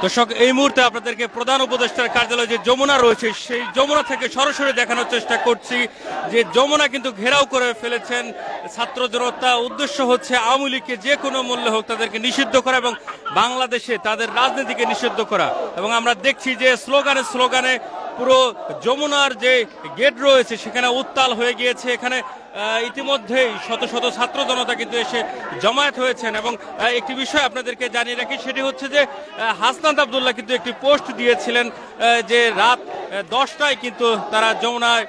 দর্শক, এই মুহূর্তে আপনাদেরকে প্রধান উপদেষ্টার কার্যালয় যে যমুনা রয়েছে সেই যমুনা থেকে সরাসরি দেখানোর চেষ্টা করছি যে যমুনা কিন্তু ঘেরাও করে ফেলেছেন ছাত্র জনতা। উদ্দেশ্য হচ্ছে আওয়ামী লীগকে যে কোনো মূল্যে হোক তাদেরকে নিষিদ্ধ করা এবং বাংলাদেশে তাদের রাজনীতিকে নিষিদ্ধ করা। এবং আমরা দেখছি যে স্লোগানে স্লোগানে পুরো যমুনার যে গেট রয়েছে সেখানে উত্তাল হয়ে গিয়েছে। এখানে ইতিমধ্যেই শত শত ছাত্র জনতা কিন্তু এসে জমায়েত হয়েছেন। এবং একটি বিষয় আপনাদেরকে জানিয়ে রাখি, সেটি হচ্ছে যে হাসনাত আব্দুল্লাহ কিন্তু একটি পোস্ট দিয়েছিলেন যে রাত 10টায় কিন্তু তারা যমুনায়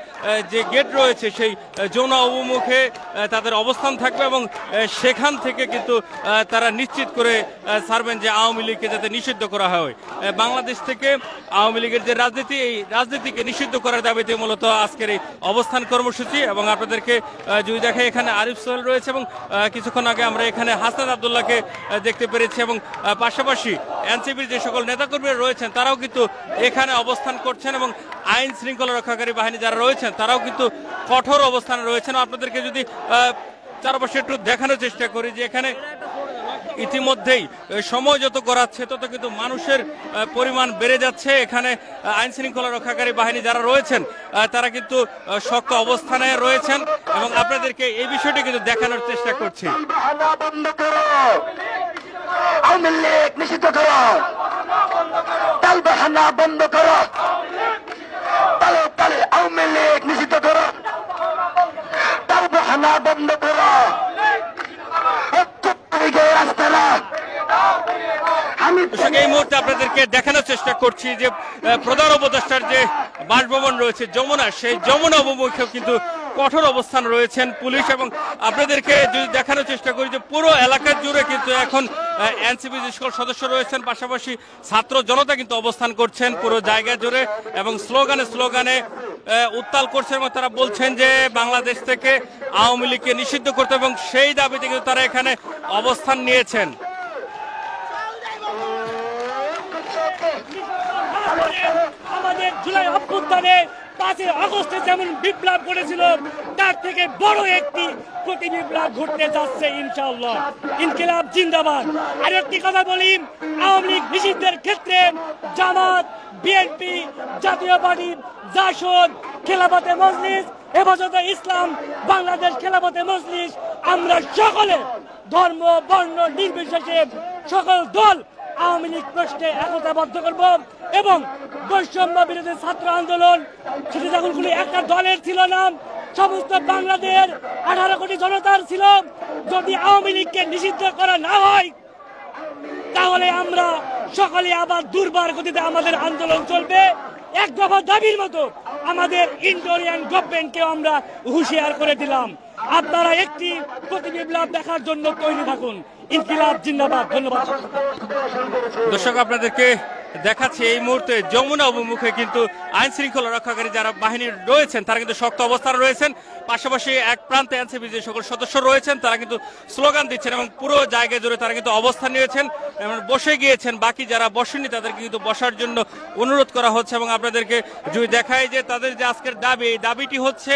যে গেট রয়েছে সেই যমুনা অভিমুখে তাদের অবস্থান থাকবে এবং সেখান থেকে কিন্তু তারা নিশ্চিত করে ছাড়বেন যে আওয়ামী লীগকে যাতে নিষিদ্ধ করা হয়। বাংলাদেশ থেকে আওয়ামী লীগের যে রাজনীতি, এই রাজনীতিকে নিষিদ্ধ করার দাবিতে মূলত আজকের এই অবস্থান কর্মসূচি। এবং আপনাদেরকে যদি দেখে এখানে আরিফ সোহেল রয়েছে এবং কিছুক্ষণ আগে আমরা এখানে হাসনাত আব্দুল্লাহকে দেখতে পেরেছি এবং পাশাপাশি এনসিপির যে সকল নেতাকর্মীরা রয়েছেন তারাও কিন্তু এখানে অবস্থান করছেন এবং আইন শৃঙ্খলা রক্ষাকারী বাহিনী যারা রয়েছেন তারাও কিন্তু কঠোর অবস্থানে রয়েছেন। আপনাদেরকে যদি চারপাশে একটু দেখানোর চেষ্টা করি যে এখানে ইতিমধ্যেই সময় যত গড়াচ্ছে তত কিন্তু মানুষের পরিমাণ বেড়ে যাচ্ছে। এখানে আইন শৃঙ্খলা রক্ষাকারী বাহিনী যারা রয়েছেন তারা কিন্তু শক্ত অবস্থানে রয়েছেন এবং আপনাদেরকে এই বিষয়টি কিন্তু দেখানোর চেষ্টা করছি। এই মুহূর্তে আপনাদেরকে দেখানোর চেষ্টা করছি যে প্রধান উপদেষ্টার যে বাসভবন রয়েছে যমুনা, সেই যমুনা অভিমুখেও কিন্তু কঠোর অবস্থান রয়েছেন পুলিশ। এবং আপনাদেরকে যদি দেখানোর চেষ্টা করি যে পুরো এলাকা জুড়ে কিন্তু এখন এনসিপি যে সকল সদস্য রয়েছেন পাশাপাশি ছাত্র জনতা কিন্তু অবস্থান করছেন পুরো জায়গা জুড়ে এবং স্লোগানে স্লোগানে উত্তাল করছেন এবং তারা বলছেন যে বাংলাদেশ থেকে আওয়ামী লীগকে নিষিদ্ধ করতে এবং সেই দাবিতে কিন্তু তারা এখানে অবস্থান নিয়েছেন। আমাদের জুলাই অভ্যুত্থানে 5 আগস্টে যেমন বিপ্লব করেছিল তার থেকে বড় একটি প্রতি বিপ্লব ঘটতে যাচ্ছে ইনশাআল্লাহ। ইনকিলাব জিন্দাবাদ। আর একটি কথা বলি, আওয়ামী লীগ নিষিদ্ধের ক্ষেত্রে জামাত, বিএনপি, জাতীয় পার্টি, জাসদ, খেলাফতে মজলিস, হেফাজতে ইসলাম, বাংলাদেশ খেলাফতে মজলিস, আমরা সকলে ধর্ম বর্ণ নির্বিশেষে সকল দল আওয়ামী লীগ প্রশ্নে একতাবদ্ধ করব এবং বৈষম্য বিরোধী ছাত্র আন্দোলন সেটি যখন কোনো একটা দলের ছিল না, সমস্ত বাংলাদেশের 18 কোটি জনতার ছিল। যদি আওয়ামী লীগকে নিষিদ্ধ করা না হয় তাহলে আমরা সকলে আবার দুর্বার গতিতে আমাদের আন্দোলন চলবে। এক দফা দাবির মতো আমাদের ইন্ডোরিয়ান গভর্নমেন্টকে আমরা হুঁশিয়ার করে দিলাম। আপনারা একটি প্রতিবিপ্লব দেখার জন্য তৈরি থাকুন। ইনকিলাব জিন্দাবাদ। ধন্যবাদ। দর্শক, আপনাদেরকে দেখাচ্ছি এই মুহূর্তে যমুনা অভিমুখে কিন্তু আইন শৃঙ্খলা রক্ষাকারী যারা বাহিনী রয়েছেন তারা কিন্তু শক্ত অবস্থানে রয়েছেন। পাশাপাশি এক প্রান্তে এনসিপি যে সকল সদস্য রয়েছেন তারা কিন্তু স্লোগান দিচ্ছেন এবং পুরো জায়গা জুড়ে তারা কিন্তু অবস্থান নিয়েছেন এবং বসে গিয়েছেন। বাকি যারা বসেননি তাদেরকে কিন্তু বসার জন্য অনুরোধ করা হচ্ছে। এবং আপনাদেরকে যদি দেখায় যে তাদের যে আজকের দাবি, এই দাবিটি হচ্ছে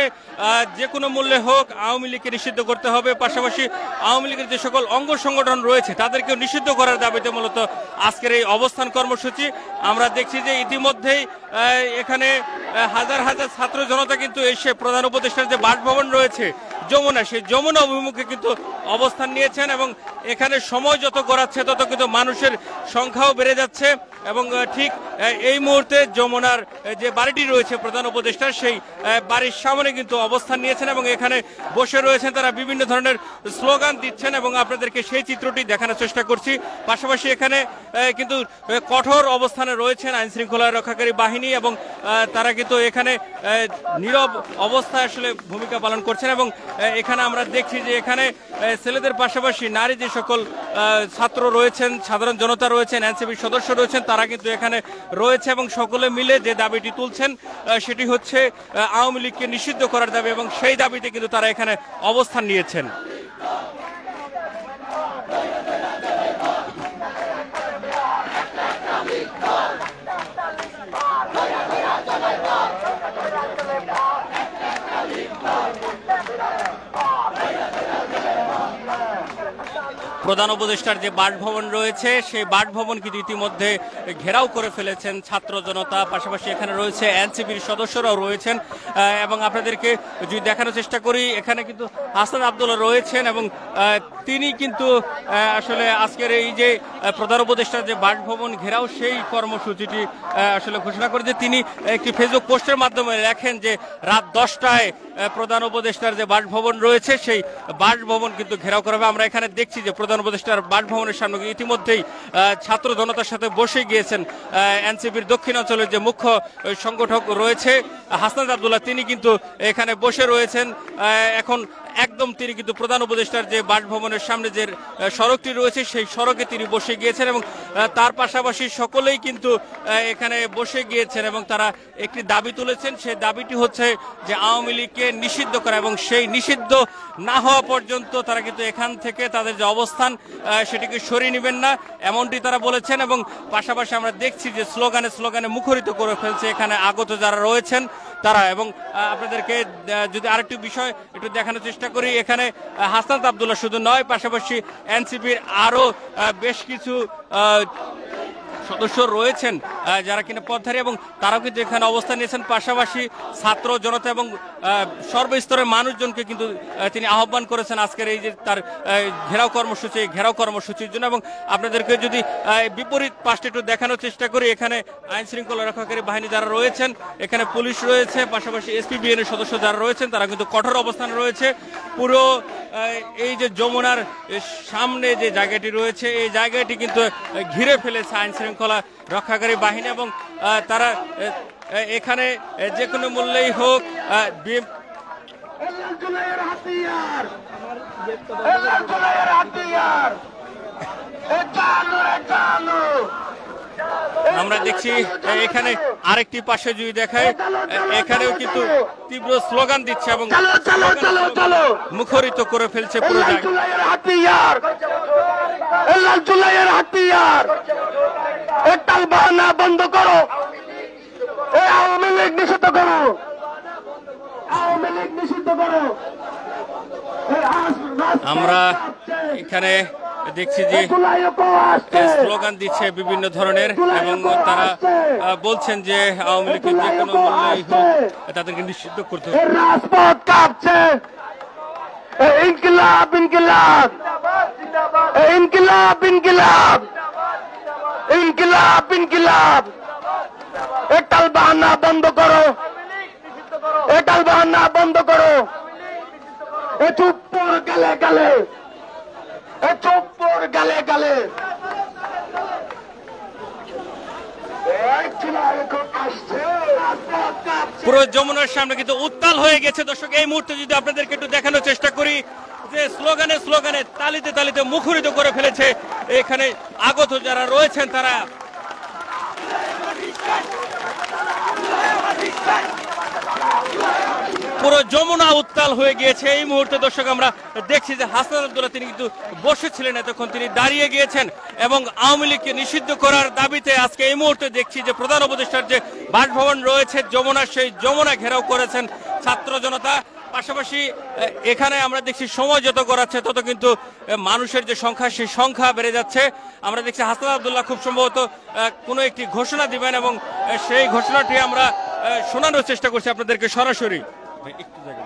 যে কোনো মূল্যে হোক আওয়ামী লীগকে নিষিদ্ধ করতে হবে। পাশাপাশি আওয়ামী লীগের যে সকল অঙ্গ সংগঠন রয়েছে তাদেরকেও নিষিদ্ধ করার দাবিতে মূলত আজকের এই অবস্থান কর্মসূচি। আমরা দেখছি যে ইতিমধ্যেই এখানে হাজার হাজার ছাত্র জনতা কিন্তু এসে প্রধান উপদেষ্টার যে বাসভবন রয়েছে যমুনা, সেই যমুনা অভিমুখে কিন্তু অবস্থান নিয়েছেন এবং এখানে সময় যত গড়াচ্ছে তত কিন্তু মানুষের সংখ্যাও বেড়ে যাচ্ছে। এবং ঠিক এই মুহূর্তে যমুনার যে বাড়িটি রয়েছে প্রধান উপদেষ্টার, সেই বাড়ির সামনে কিন্তু অবস্থান নিয়েছেন এবং এখানে বসে রয়েছেন তারা বিভিন্ন ধরনের স্লোগান দিচ্ছেন এবং আপনাদেরকে সেই চিত্রটি দেখানোর চেষ্টা করছি। পাশাপাশি এখানে কিন্তু কঠোর অবস্থানে রয়েছেন আইন শৃঙ্খলা রক্ষাকারী বাহিনী এবং তারা কিন্তু এখানে নীরব অবস্থায় আসলে ভূমিকা পালন করছেন। এবং এখানে আমরা দেখছি যে এখানে ছেলেদের পাশাপাশি নারী যে সকল ছাত্র রয়েছেন, সাধারণ জনতা রয়েছেন, এনসিপির সদস্য রয়েছেন তারা কিন্তু এখানে রয়েছে এবং সকলে মিলে যে দাবিটি তুলছেন সেটি হচ্ছে আওয়ামী লীগকে নিষিদ্ধ করার দাবি এবং সেই দাবিতে কিন্তু তারা এখানে অবস্থান নিয়েছেন। প্রধান উপদেষ্টার যে বাসভবন রয়েছে সেই বাসভবন কিন্তু ইতিমধ্যে ঘেরাও করে ফেলেছেন ছাত্র জনতা, পাশাপাশি এখানে রয়েছে এনসিপির সদস্যরাও রয়েছেন। এবং আপনাদেরকে যদি দেখানোর চেষ্টা করি, এখানে কিন্তু হাসান আব্দুল্লাহ রয়েছেন এবং তিনি কিন্তু আসলে আজকের এই যে প্রধান উপদেষ্টার যে বাসভবন ঘেরাও সেই কর্মসূচিটি আসলে ঘোষণা করে, যে তিনি একটি ফেসবুক পোস্টের মাধ্যমে লেখেন যে রাত 10টায় প্রধান উপদেষ্টার যে বাসভবন রয়েছে সেই বাসভবন কিন্তু ঘেরাও করা হবে। আমরা এখানে দেখছি যে প্রধান উপদেষ্টার বাসভবনের সামনে ইতিমধ্যেই ছাত্র জনতার সাথে বসে গিয়েছেন এনসিপির দক্ষিণাঞ্চলের যে মুখ্য সংগঠক রয়েছে হাসনাত আব্দুল্লাহ, তিনি কিন্তু এখানে বসে রয়েছেন। এখন একদম তিনি কিন্তু প্রধান উপদেষ্টার যে বাসভবনের সামনে যে সড়কটি রয়েছে সেই সড়কে তিনি বসে গিয়েছেন এবং তার পাশাপাশি সকলেই কিন্তু এখানে বসে গিয়েছেন এবং তারা একটি দাবি তুলেছেন। সেই দাবিটি হচ্ছে যে আওয়ামী লীগকে নিষিদ্ধ করা, এবং সেই নিষিদ্ধ না হওয়া পর্যন্ত তারা কিন্তু এখান থেকে তাদের যে অবস্থান সেটিকে সরিয়ে নেবেন না, এমনটি তারা বলেছেন। এবং পাশাপাশি আমরা দেখছি যে স্লোগানে স্লোগানে মুখরিত করে ফেলছে এখানে আগত যারা রয়েছেন তারা। এবং আপনাদেরকে যদি আরেকটি বিষয় একটু দেখানোর চেষ্টা করি, এখানে হাসনাত আব্দুল্লাহ শুধু নয়, পাশাপাশি এনসিপির আরো বেশ কিছু সদস্য রয়েছেন যারা কিনা পথধারী এবং তারাও কিন্তু এখানে অবস্থান নিয়েছেন। পাশাপাশি ছাত্র জনতা এবং সর্বস্তরের মানুষজনকে কিন্তু তিনি আহ্বান করেছেন আজকের এই যে তার ঘেরাও কর্মসূচি, ঘেরাও কর্মসূচির জন্য। এবং আপনাদেরকে যদি বিপরীত পাশটা একটু দেখানোর চেষ্টা করি, এখানে আইন শৃঙ্খলা রক্ষাকারী বাহিনী যারা রয়েছেন, এখানে পুলিশ রয়েছে, পাশাপাশি এসপিবিএন এর সদস্য যারা রয়েছেন তারা কিন্তু কঠোর অবস্থানে রয়েছে। পুরো এই যে যমুনার সামনে যে জায়গাটি রয়েছে এই জায়গাটি কিন্তু ঘিরে ফেলেছে আইন শৃঙ্খলা রক্ষাকারী বাহিনী এবং তারা এখানে যে কোনো মূল্যেই হোক আমরা দেখছি এখানে আরেকটি পাশে যদি দেখায় এখানেও কিন্তু তীব্র স্লোগান দিচ্ছে এবং মুখরিত করে ফেলছে পুরো জায়গা। বন্ধ করো, আওয়ামী লীগ নিষিদ্ধ করো, আওয়ামী লীগ নিষিদ্ধ করো। আমরা এখানে দেখছি যে স্লোগান দিচ্ছে বিভিন্ন ধরনের এবং তারা বলছেন যে আওয়ামী লীগের যে কোনো মূল্যেই হোক তাদেরকে নিষিদ্ধ করতে হবে। রাজপথ কাঁপছে, ইনকিলাব ইনকিলাব ইনকিলাব ইনকিলাব ইনকিলাব ইনকিলাব। এটাল বাহানা বন্ধ করো, এটাল বাহানা বন্ধ করো। এ চুপ্পর গালে গালে, এ চুপ্পর গালে গালে। পুরো যমুনার সামনে কিন্তু উত্তাল হয়ে গেছে। দর্শক এই মুহূর্তে যদি আপনাদেরকে একটু দেখানোর চেষ্টা করি যে স্লোগানে স্লোগানে তালিতে তালিতে মুখরিত করে ফেলেছে এখানে আগত যারা রয়েছেন তারা। পুরো যমুনা উত্তাল হয়ে গিয়েছে এই মুহূর্তে। দর্শক আমরা দেখছি যে হাসনাত আব্দুল্লাহ তিনি কিন্তু বসেছিলেন, এতক্ষণ তিনি দাঁড়িয়ে গিয়েছেন এবং আওয়ামী লীগকে নিষিদ্ধ করার দাবিতে আজকে এই মুহূর্তে দেখছি যে প্রধান উপদেষ্টার যে বাসভবন রয়েছে যমুনা, সেই যমুনা ঘেরাও করেছেন ছাত্র জনতা। পাশাপাশি এখানে আমরা দেখছি সময় যত গড়াচ্ছে তত কিন্তু মানুষের যে সংখ্যা সেই সংখ্যা বেড়ে যাচ্ছে। আমরা দেখছি হাসনাত আব্দুল্লাহ খুব সম্ভবত কোনো একটি ঘোষণা দিবেন এবং সেই ঘোষণাটি আমরা শোনানোর চেষ্টা করছি আপনাদেরকে সরাসরি। একটু জায়গা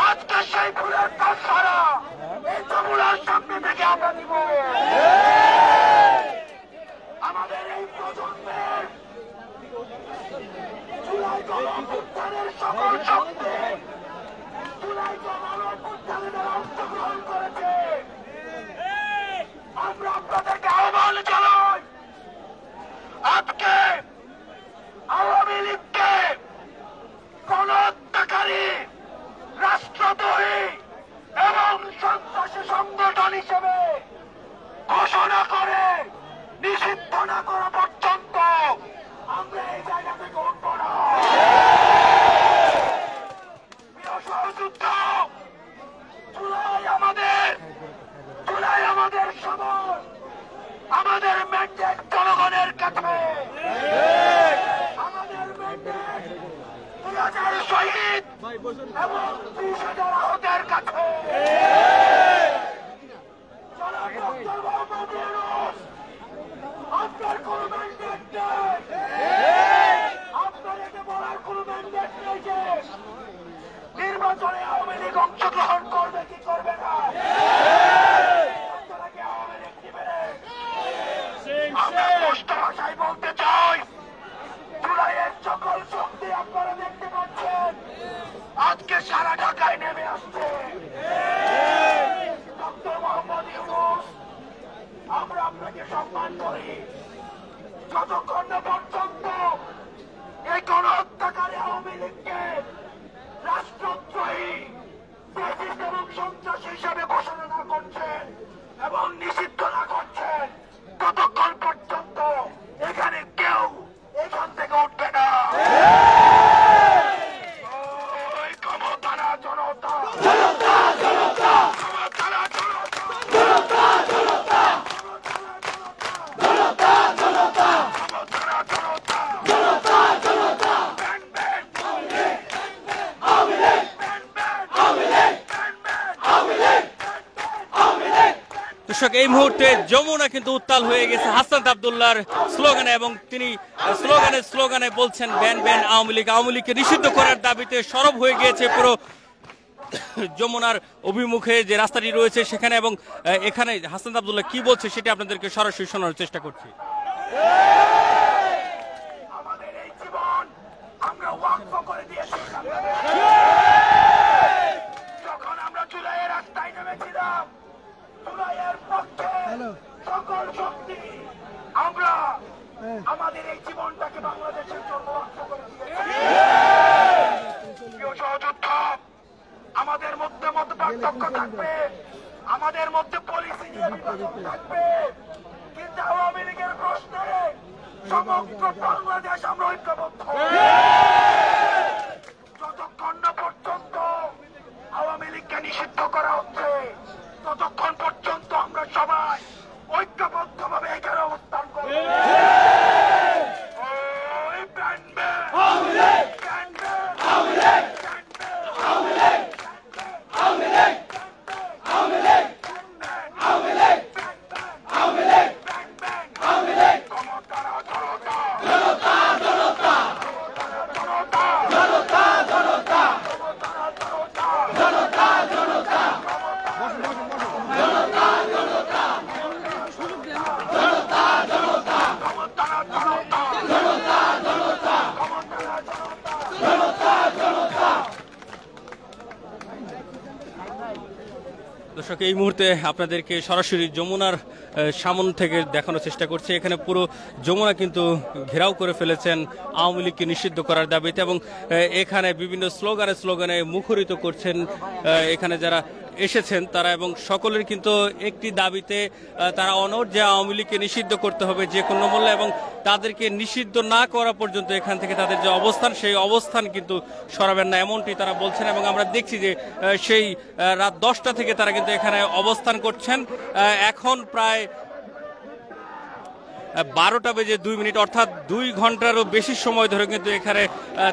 আজকে সেই ফুলের তাছাড়া এই যমুনার সামনে থেকে আমরা দিব। আমাদের এই প্রজন্মের জুলাই গণঅভ্যুত্থানের সকল শক্তি, জুলাই গণঅভ্যুত্থানে যারা অংশগ্রহণ করেছে, আমরা আপনাদেরকে আহ্বান জানাই আজকে আওয়ামী লীগকে গণহত্যাকারী আমাদের ম্যান্ডেট জনগণের কাছে, আমাদের ম্যান্ডেট 2000 শহীদ এবং 30,000 আহতের কাছে। আপনার কোন ম্যান্ডেট নেই, আপনার এটা বলার কোন ম্যান্ডেট নেই যে নির্বাচনে আওয়ামী লীগ অংশগ্রহণ করবে কি করবে না। আপনারা কি আওয়ামী লীগ দিবেন? আমরা স্পষ্ট ভাষায় বলতে চাই, জুলাইয়ের সকল শক্তি আপনারা দেখতে পাচ্ছেন আজকে সারা ঢাকায় নেমে আসছে। ডক্টর মোহাম্মদ ইউনূস, আমরা আপনাকে সম্মান করি। যতক্ষণ না পর্যন্ত এই গণহত্যাকারী আওয়ামী লীগকে রাষ্ট্রদ্রোহী, ফ্যাসিস্ট এবং সন্ত্রাসী হিসাবে ঘোষণা না করছেন এবং নিষিদ্ধ না করছেন, ততক্ষণ পর্যন্ত এখানে কেউ এখান থেকে উঠবে না। ওই ক্ষমতারা জনতা, জনতা জনতা, ক্ষমতারা জনতা, জনতা জনতা, জনতা জনতা, ক্ষমতারা জনতা, জনতা জনতা, ban ban Awami League, ban ban Awami League, ban ban Awami League, Awami League. দর্শক, এই মুহূর্তে যমুনা কিন্তু উত্তাল হয়ে গেছে হাসনাত আব্দুল্লাহর স্লোগানে, এবং তিনি স্লোগানে বলছেন ব্যান ব্যান আওয়ামী লীগ। আওয়ামী লীগকে নিষিদ্ধ করার দাবিতে সরব হয়ে গিয়েছে পুরো যমুনার অভিমুখে যে রাস্তাটি রয়েছে সেখানে, এবং এখানে হাসনাত আব্দুল্লাহ কি বলছে সেটা আপনাদেরকে সরাসরি শোনানোর চেষ্টা করছি। আমাদের এই জীবন আমরা ওয়াকফ করে দিয়েছি। যখন আমরা জুলাইয়ের রাস্তায় নেমেছিলাম, জুলাইয়ের পক্ষে সকল শক্তি আমরা আমাদের এই জীবনটাকে বাংলাদেশের জন্য ওয়াকফ করে দিয়েছি। প্রিয় সহযোদ্ধা, আমাদের মধ্যে মত পার্থক্য থাকবে, আমাদের মধ্যে পলিসি নিয়ে বিভাজন থাকবে, কিন্তু আওয়ামী লীগের প্রশ্নে সমগ্র বাংলাদেশ আমরা ঐক্যবদ্ধ। যতক্ষণ না পর্যন্ত আওয়ামী লীগকে নিষিদ্ধ করা হচ্ছে, ততক্ষণ পর্যন্ত আমরা সবাই ঐক্যবদ্ধভাবে এখানে অবস্থান করব। ওই ban ban Awami League, ban ban Awami League, ban ban Awami League, Awami League, Awami League, Awami League, Awami League, Awami League, ক্ষমতারা জনতা, জনতা জনতা, জনতা জনতা, জনতা জনতা, জনতা জনতা, জনতা জনতা, জনতা জনতা, ক্ষমতারা জনতা, জনতা জনতা, ক্ষমতারা জনতা, জনতা জনতা। দর্শক, এই মুহূর্তে আপনাদেরকে সরাসরি যমুনার সামন থেকে দেখানোর চেষ্টা করছি। এখানে পুরো যমুনা কিন্তু ঘেরাও করে ফেলেছেন আওয়ামী লীগকে নিষিদ্ধ করার দাবিতে, এবং এখানে বিভিন্ন স্লোগানে মুখরিত করছেন এখানে যারা এসেছেন তারা, এবং সকলের কিন্তু একটি দাবিতে তারা অনড় যে আওয়ামী লীগকে নিষিদ্ধ করতে হবে যে কোনো মূল্যে, এবং তাদেরকে নিষিদ্ধ না করা পর্যন্ত এখান থেকে তাদের যে অবস্থান সেই অবস্থান কিন্তু সরাবেন না, এমনটি তারা বলছেন। এবং আমরা দেখছি যে সেই রাত 10টা থেকে তারা কিন্তু এখানে অবস্থান করছেন। এখন প্রায় 12টা বেজে 2 মিনিট, অর্থাৎ 2 ঘন্টারও বেশি সময় ধরে কিন্তু এখানে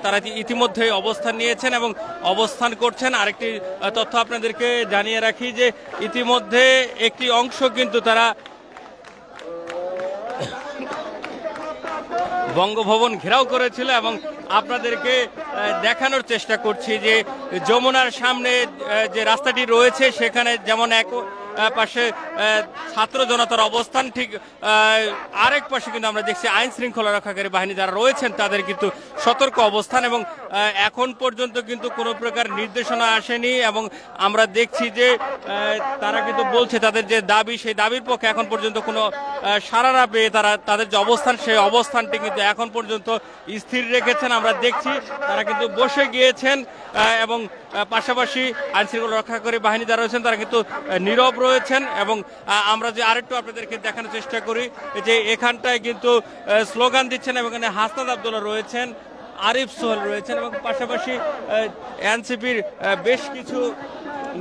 তারা ইতিমধ্যে অবস্থান নিয়েছেন এবং অবস্থান করছেন। আরেকটি তথ্য আপনাদেরকে জানিয়ে রাখি যে ইতিমধ্যে একটি অংশ কিন্তু তারা বঙ্গভবন ঘেরাও করেছিল, এবং আপনাদেরকে দেখানোর চেষ্টা করছি যে যমুনার সামনে যে রাস্তাটি রয়েছে সেখানে যেমন এক পাশে ছাত্র জনতার অবস্থান, ঠিক আরেক পাশে কিন্তু আমরা দেখছি আইন শৃঙ্খলা রক্ষাকারী বাহিনী যারা রয়েছেন তাদের কিন্তু সতর্ক অবস্থান, এবং এখন পর্যন্ত কিন্তু কোনো প্রকার নির্দেশনা আসেনি। এবং আমরা দেখছি যে তারা কিন্তু বলছে তাদের যে দাবি সেই দাবির পক্ষে এখন পর্যন্ত কোনো সাড়া না পেয়ে তারা তাদের যে অবস্থান সেই অবস্থানটি কিন্তু এখন পর্যন্ত স্থির রেখেছেন। আমরা দেখছি তারা কিন্তু বসে গিয়েছেন, এবং পাশাপাশি আইন শৃঙ্খলা রক্ষাকারী বাহিনী যারা রয়েছেন তারা কিন্তু নীরব রয়েছেন। এবং আমরা যে আরেকটু আপনাদেরকে দেখানোর চেষ্টা করি যে এখানটায় কিন্তু স্লোগান দিচ্ছেন, এবং এখানে হাসনাত আব্দুল্লাহ রয়েছেন, আরিফ সোহেল রয়েছেন, এবং পাশাপাশি এনসিপির বেশ কিছু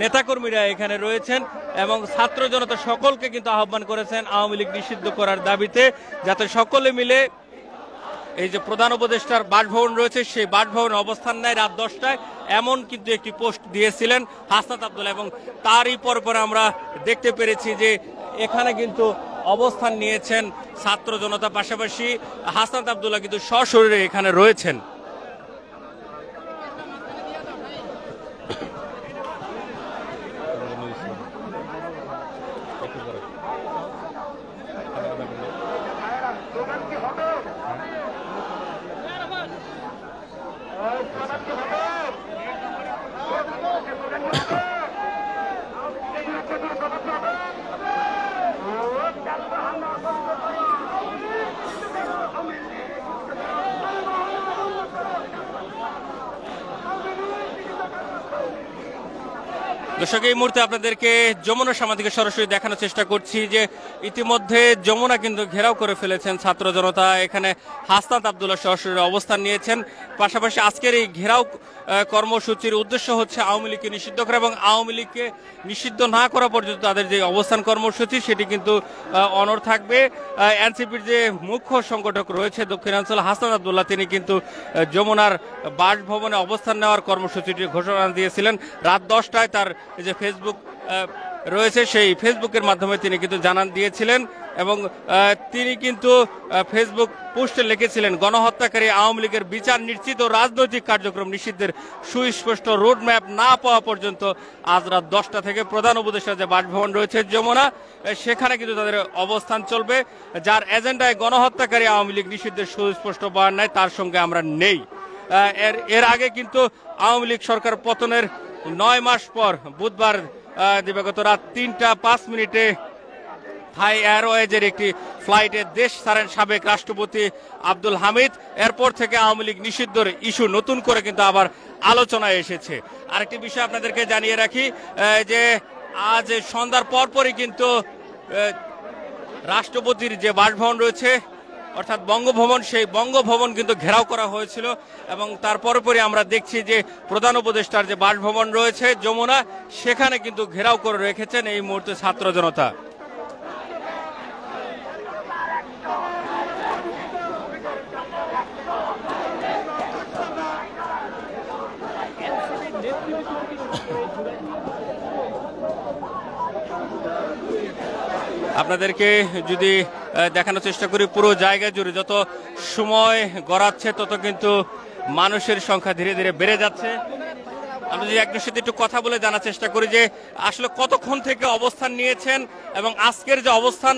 নেতাকর্মীরা এখানে রয়েছেন এবং ছাত্র জনতা সকলকে কিন্তু আহ্বান করেছেন আওয়ামী লীগ নিষিদ্ধ করার দাবিতে, যাতে সকলে মিলে এই যে প্রধান উপদেষ্টার বাসভবন রয়েছে সেই বাসভবনে অবস্থান নেয় রাত 10টায়, এমন কিন্তু একটি পোস্ট দিয়েছিলেন হাসনাত আব্দুল্লাহ। এবং তারই পর আমরা দেখতে পেরেছি যে এখানে কিন্তু অবস্থান নিয়েছেন ছাত্র জনতা, পাশাপাশি হাসনাত আব্দুল্লাহ কিন্তু সশরীরে এখানে রয়েছেন। দর্শক, এই মুহূর্তে আপনাদেরকে যমুনা সামনে থেকে সরাসরি দেখানোর চেষ্টা করছি যে ইতিমধ্যে যমুনা কিন্তু ঘেরাও করে ফেলেছেন ছাত্র জনতা। এখানে হাসনাত আব্দুল্লাহ সরাসরি অবস্থান নিয়েছেন। পাশাপাশি আজকের এই ঘেরাও কর্মসূচির উদ্দেশ্য হচ্ছে আওয়ামী লীগকে নিষিদ্ধ করা, এবং আওয়ামী লীগকে নিষিদ্ধ না করা পর্যন্ত তাদের যে অবস্থান কর্মসূচি সেটি কিন্তু অনড় থাকবে। এনসিপির যে মুখ্য সংগঠক রয়েছে দক্ষিণাঞ্চল হাসনাত আব্দুল্লাহ, তিনি কিন্তু যমুনার বাসভবনে অবস্থান নেওয়ার কর্মসূচিটির ঘোষণা দিয়েছিলেন রাত 10টায়। তার যে ফেসবুক রয়েছে সেই ফেসবুকের মাধ্যমে তিনি কিন্তু জানান দিয়েছিলেন, এবং তিনি কিন্তু ফেসবুক পোস্টে লিখেছিলেন, গণহত্যাকারী আওয়ামী লীগের বিচার নিশ্চিত ও রাজনৈতিক কার্যক্রম নিষিদ্ধের সুস্পষ্ট রোডম্যাপ না পাওয়া পর্যন্ত আজ রাত 10টা থেকে প্রধান উপদেষ্টার যে বাসভবন রয়েছে যমুনা, সেখানে কিন্তু তাদের অবস্থান চলবে। যার এজেন্ডায় গণহত্যাকারী আওয়ামী লীগ নিষিদ্ধের সুস্পষ্ট বয়ান নাই, তার সঙ্গে আমরা নেই। এর আগে কিন্তু আওয়ামী লীগ সরকার পতনের 9 মাস পর বুধবার দিবাগত রাত 3:05 থাই এয়ারওয়েজের একটি ফ্লাইটে দেশ ছাড়েন সাবেক রাষ্ট্রপতি আব্দুল হামিদ। এরপর থেকে আওয়ামী লীগ নিষিদ্ধের ইস্যু নতুন করে কিন্তু আবার আলোচনায় এসেছে। আরেকটি বিষয় আপনাদেরকে জানিয়ে রাখি যে আজ সন্ধ্যার পরপরই কিন্তু রাষ্ট্রপতির যে বাসভবন রয়েছে অর্থাৎ বঙ্গভবন, সেই বঙ্গভবন কিন্তু ঘেরাও করা হয়েছিল, এবং তার পরপরই আমরা দেখছি যে প্রধান উপদেষ্টার যে বাসভবন রয়েছে যমুনা, সেখানে কিন্তু ঘেরাও করে রেখেছেন এই মুহূর্তে ছাত্র জনতা। আপনাদেরকে যদি দেখানোর চেষ্টা করি, পুরো জায়গা জুড়ে যত সময় গড়াচ্ছে তত কিন্তু মানুষের সংখ্যা ধীরে ধীরে বেড়ে যাচ্ছে। আমরা যদি একজনের সাথে একটু কথা বলে জানার চেষ্টা করি যে আসলে কতক্ষণ থেকে অবস্থান নিয়েছেন, এবং আজকের যে অবস্থান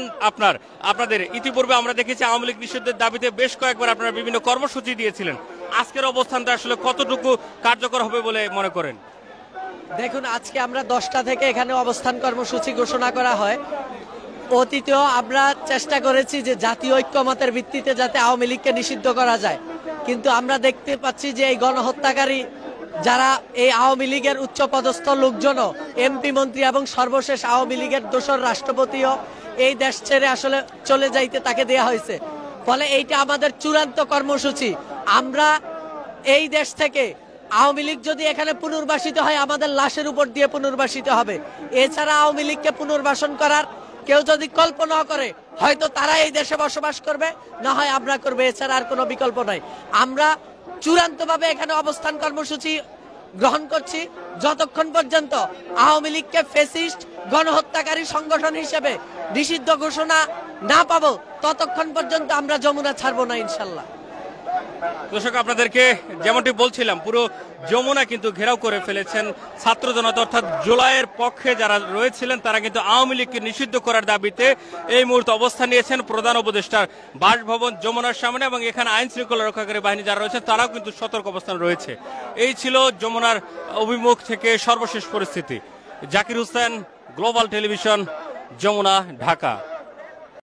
আপনাদের ইতিপূর্বে আমরা দেখেছি আওয়ামী লীগ নিষিদ্ধের দাবিতে বেশ কয়েকবার আপনারা বিভিন্ন কর্মসূচি দিয়েছিলেন। আজকের অবস্থানটা আসলে কতটুকু কার্যকর হবে বলে মনে করেন? দেখুন, আজকে আমরা 10টা থেকে এখানে অবস্থান কর্মসূচি ঘোষণা করা হয়। অতীতেও আমরা চেষ্টা করেছি যে জাতীয় ঐক্যমতের ভিত্তিতে যাতে আওয়ামী লীগকে নিষিদ্ধ করা যায়, কিন্তু আমরা দেখতে পাচ্ছি যে এই গণহত্যাকারী যারা এই আওয়ামী লীগের উচ্চপদস্থ লোকজনও, এমপি মন্ত্রী এবং সর্বশেষ আওয়ামী লীগের দোসর রাষ্ট্রপতিও এই দেশ ছেড়ে আসলে চলে যাইতে তাকে দেয়া হয়েছে। ফলে এইটা আমাদের চূড়ান্ত কর্মসূচি। আমরা এই দেশ থেকে আওয়ামী লীগ যদি এখানে পুনর্বাসিত হয়, আমাদের লাশের উপর দিয়ে পুনর্বাসিত হবে। এছাড়া আওয়ামী লীগকে পুনর্বাসন করার কেউ যদি কল্পনা করে, হয়তো তারা এই দেশে বসবাস করবে, না হয় আমরা করবে, এছাড়া আর কোনো বিকল্প নাই। আমরা চূড়ান্তভাবে এখানে অবস্থান কর্মসূচি গ্রহণ করছি যতক্ষণ পর্যন্ত আওয়ামী লীগকে ফ্যাসিস্ট গণহত্যাকারী সংগঠন হিসেবে নিষিদ্ধ ঘোষণা না পাবো, ততক্ষণ পর্যন্ত আমরা যমুনা ছাড়বো না ইনশাল্লাহ। দর্শক, আপনাদেরকে যেমনটি বলছিলাম, পুরো যমুনা কিন্তু ঘেরাও করে ফেলেছেন ছাত্র জনতা, অর্থাৎ জুলাইয়ের পক্ষে যারা রয়েছিলেন তারা কিন্তু আওয়ামী লীগকে নিষিদ্ধ করার দাবিতে এই মুহূর্তে অবস্থান নিয়েছেন প্রধান উপদেষ্টার বাসভবন যমুনার সামনে, এবং এখানে আইন শৃঙ্খলা রক্ষাকারী বাহিনী যারা রয়েছেন তারাও কিন্তু সতর্ক অবস্থান রয়েছে। এই ছিল যমুনার অভিমুখ থেকে সর্বশেষ পরিস্থিতি। Zakir Hossain, global television, Jamuna, Dhaka.